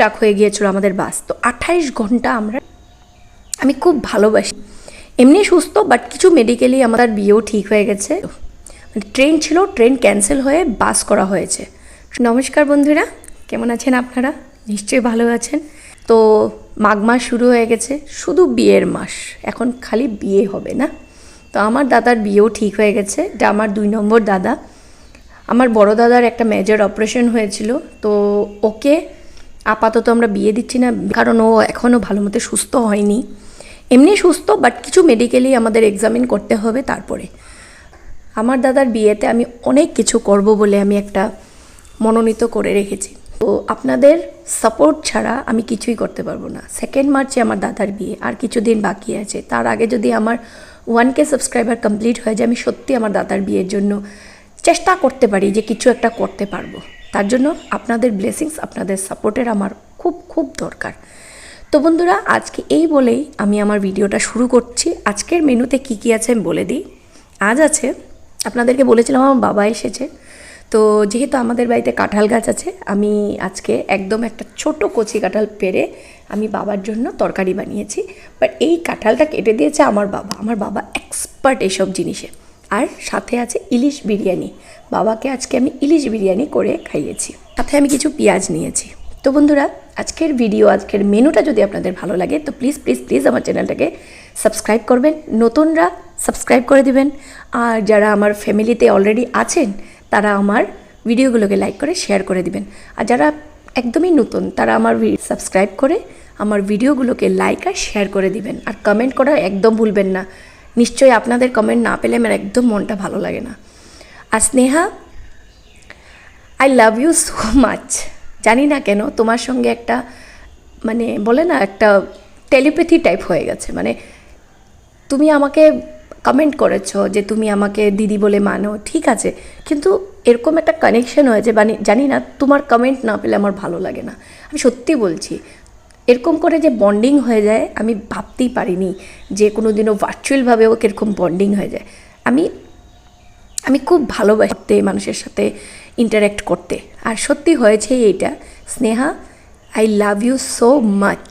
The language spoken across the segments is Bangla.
টাক হয়ে গিয়েছিল আমাদের বাস। তো 28 ঘন্টা আমি খুব ভালোবাসি। এমনি সুস্থ, বাট কিছু মেডিকেলি আমার বিয়েও ঠিক হয়ে গেছে। মানে ট্রেন ছিল, ট্রেন ক্যান্সেল হয়ে বাস করা হয়েছে। নমস্কার বন্ধুরা, কেমন আছেন আপনারা? নিশ্চয়ই ভালো আছেন। তো মাঘ মাস শুরু হয়ে গেছে, শুধু বিয়ের মাস, এখন খালি বিয়ে হবে না। তো আমার দাদার বিয়েও ঠিক হয়ে গেছে। এটা আমার 2 নম্বর দাদা। আমার বড় দাদার একটা মেজর অপারেশন হয়েছিল, তো ওকে আপাতত আমরা বিয়ে দিচ্ছি না, কারণ ও এখনও ভালো মতো সুস্থ হয়নি। এমনি সুস্থ, বাট কিছু মেডিকেলি আমাদের এক্সামিন করতে হবে। তারপরে আমার দাদার বিয়েতে আমি অনেক কিছু করব বলে আমি একটা মনোনীত করে রেখেছি। তো আপনাদের সাপোর্ট ছাড়া আমি কিছুই করতে পারবো না। 2 মার্চে আমার দাদার বিয়ে, আর কিছুদিন বাকি আছে। তার আগে যদি আমার 1K সাবস্ক্রাইবার কমপ্লিট হয়ে যায়, আমি সত্যি আমার দাদার বিয়ের জন্য চেষ্টা করতে পারি যে কিছু একটা করতে পারবো। তার জন্য আপনাদের ব্লেসিংস, আপনাদের সাপোর্টের আমার খুব খুব দরকার। তো বন্ধুরা, আজকে এই বলেই আমি আমার ভিডিওটা শুরু করছি। আজকের মেনুতে কি কি আছে আমি বলে দিই। আজ আছে, আপনাদেরকে বলেছিলাম আমার বাবা এসেছে, তো যেহেতু আমাদের বাড়িতে কাঁঠাল গাছ আছে, আমি আজকে একদম একটা ছোট কচি কাঁঠাল পেরে আমি বাবার জন্য তরকারি বানিয়েছি। বাট এই কাঁঠালটা কেটে দিয়েছে আমার বাবা। আমার বাবা এক্সপার্ট এসব জিনিসে। আর সাথে আছে ইলিশ বিরিয়ানি। বাবাকে আজকে আমি ইলিশ বিরিয়ানি করে খাইয়েছি। সাথে আমি কিছু পেঁয়াজ নিয়েছি। তো বন্ধুরা, আজকের ভিডিও, আজকের মেনুটা যদি আপনাদের ভালো লাগে, তো প্লিজ প্লিজ প্লিজ আমার চ্যানেলটাকে সাবস্ক্রাইব করবেন। নতুনরা সাবস্ক্রাইব করে দিবেন, আর যারা আমার ফ্যামিলিতে অলরেডি আছেন তারা আমার ভিডিওগুলোকে লাইক করে শেয়ার করে দিবেন। আর যারা একদমই নতুন, তারা আমার সাবস্ক্রাইব করে আমার ভিডিওগুলোকে লাইক আর শেয়ার করে দিবেন। আর কমেন্ট করা একদম ভুলবেন না। নিশ্চয়ই আপনাদের কমেন্ট না পেলে আমার একদম মনটা ভালো লাগে না। আর Sneha, I love you so much. জানি না কেন তোমার সঙ্গে একটা, মানে বলে না, একটা টেলিপ্যাথি টাইপ হয়ে গেছে। মানে তুমি আমাকে কমেন্ট করেছো যে তুমি আমাকে দিদি বলে মানো, ঠিক আছে, কিন্তু এরকম একটা কানেকশন হয়েছে, মানে জানি না, তোমার কমেন্ট না পেলে আমার ভালো লাগে না। আমি সত্যি বলছি, এরকম করে যে বন্ডিং হয়ে যায় আমি ভাবতেই পারিনি যে কোনো দিনও ভার্চুয়ালভাবেও কীরকম বন্ডিং হয়ে যায়। আমি খুব ভালোবাসতে মানুষের সাথে ইন্টার্যাক্ট করতে, আর সত্যি হয়েছে এইটা। Sneha, I love you so much.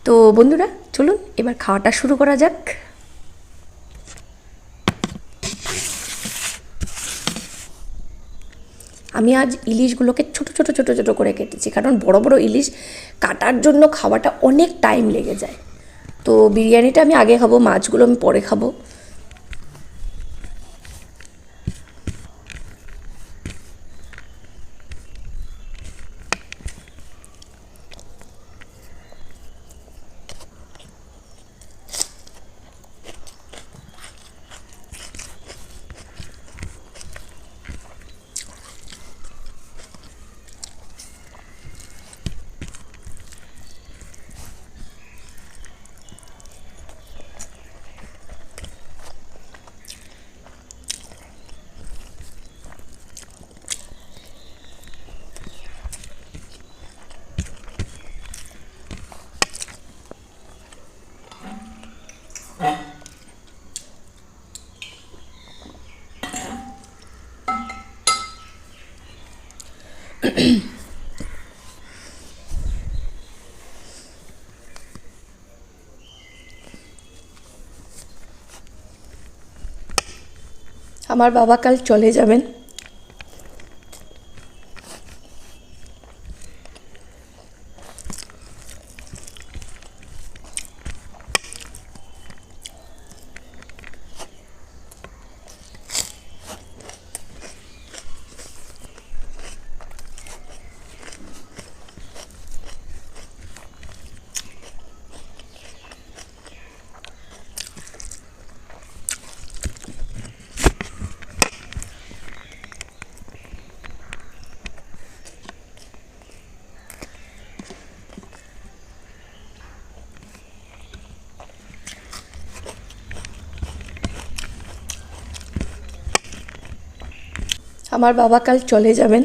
তো বন্ধুরা, চলুন এবার খাওয়াটা শুরু করা যাক। আমি আজ ইলিশগুলোকে ছোটো ছোটো ছোটো ছোটো করে কেটেছি, কারণ বড় বড় ইলিশ কাটার জন্য খাওয়াটা অনেক টাইম লেগে যায়। তো বিরিয়ানিটা আমি আগে খাবো, মাছগুলো আমি পরে খাবো। আমার বাবা কাল চলে যাবেন। আমার বাবা কাল চলে যাবেন।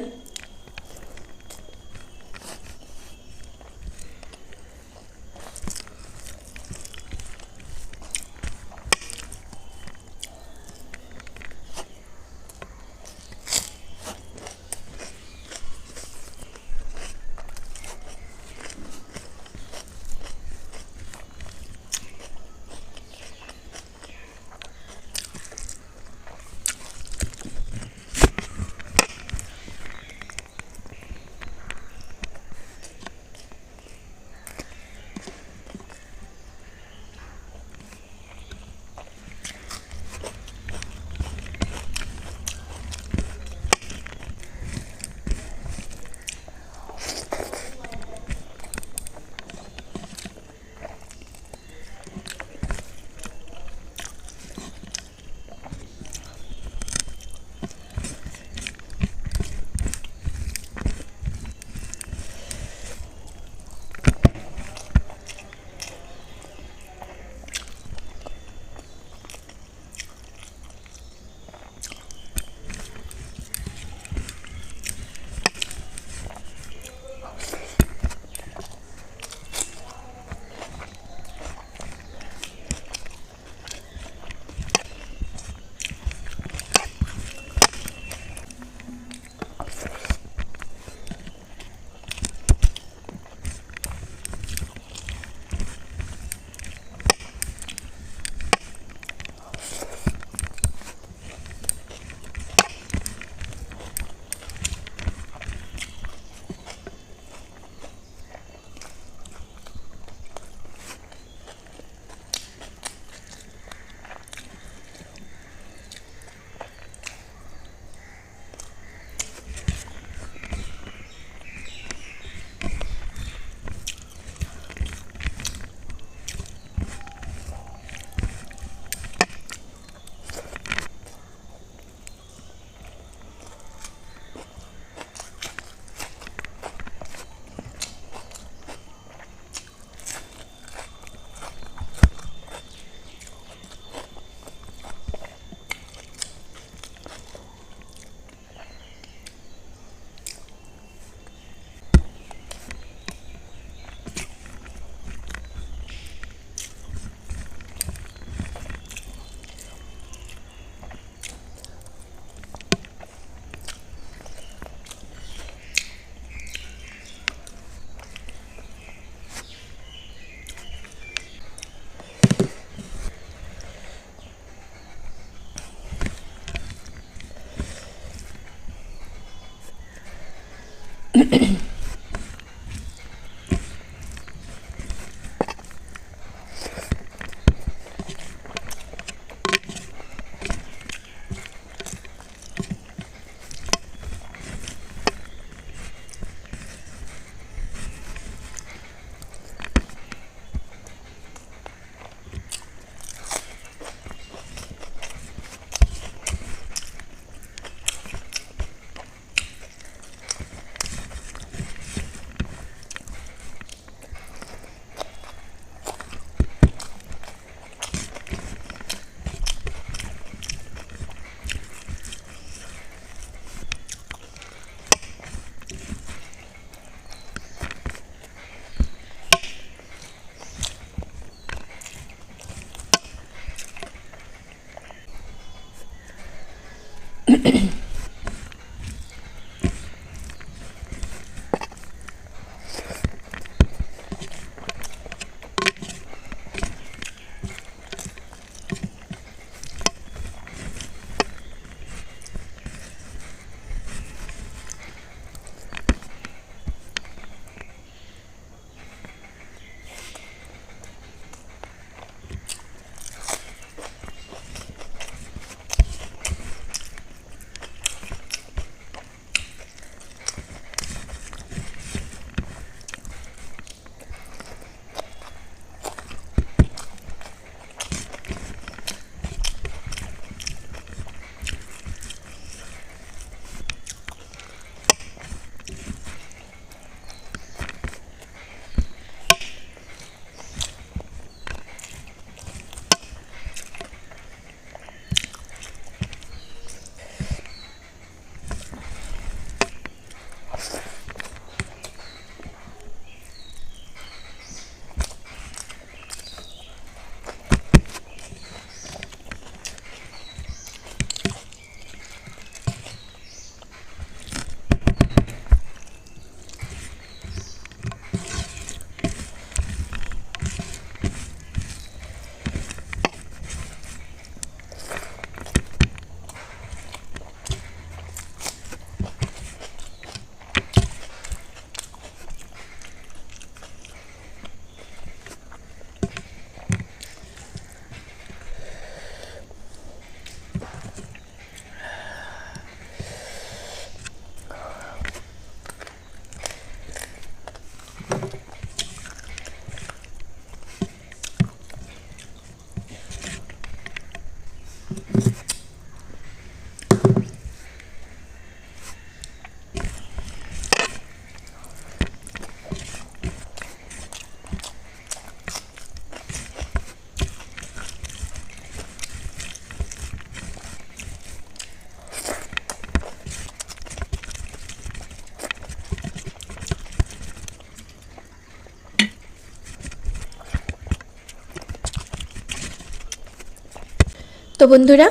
তো বন্ধুরা,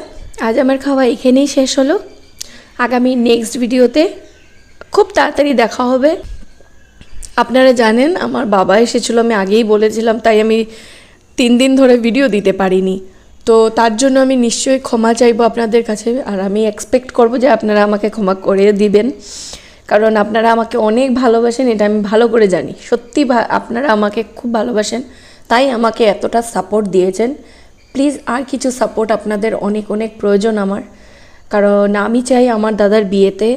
আজ আমার খাওয়া এখানেই শেষ হলো। আগামী নেক্সট ভিডিওতে খুব তাড়াতাড়ি দেখা হবে। আপনারা জানেন আমার বাবা এসেছিলো, আমি আগেই বলেছিলাম, তাই আমি 3 দিন ধরে ভিডিও দিতে পারিনি। তো তার জন্য আমি নিশ্চয়ই ক্ষমা চাইবো আপনাদের কাছে, আর আমি এক্সপেক্ট করব যে আপনারা আমাকে ক্ষমা করে দিবেন, কারণ আপনারা আমাকে অনেক ভালোবাসেন, এটা আমি ভালো করে জানি। সত্যি আপনারা আমাকে খুব ভালোবাসেন, তাই আমাকে এতটা সাপোর্ট দিয়েছেন। প্লিজ আর কিছু সাপোর্ট আপনাদের অনেক অনেক প্রয়োজন আমার, কারণ আমি চাই আমার দাদার বিয়েতে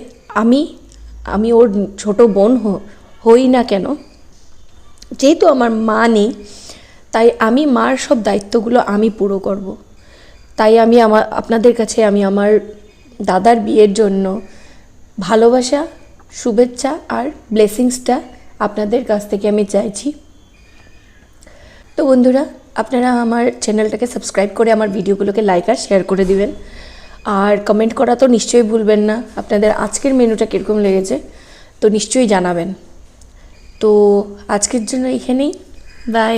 আমি ওর ছোট বোন হই না কেন, যেহেতু আমার মা নেই, তাই আমি মার সব দায়িত্বগুলো আমি পুরো করব। তাই আমি আপনাদের কাছে আমি আমার দাদার বিয়ের জন্য ভালোবাসা, শুভেচ্ছা আর ব্লেসিংসটা আপনাদের কাছ থেকে আমি চাইছি। তো বন্ধুরা, আপনারা আমার চ্যানেলটাকে সাবস্ক্রাইব করে আমার ভিডিওগুলোকে লাইক আর শেয়ার করে দিবেন, আর কমেন্ট করা তো নিশ্চয়ই ভুলবেন না। আপনাদের আজকের মেনুটা কীরকম লেগেছে তো নিশ্চয়ই জানাবেন। তো আজকের জন্য এখানেই, বাই।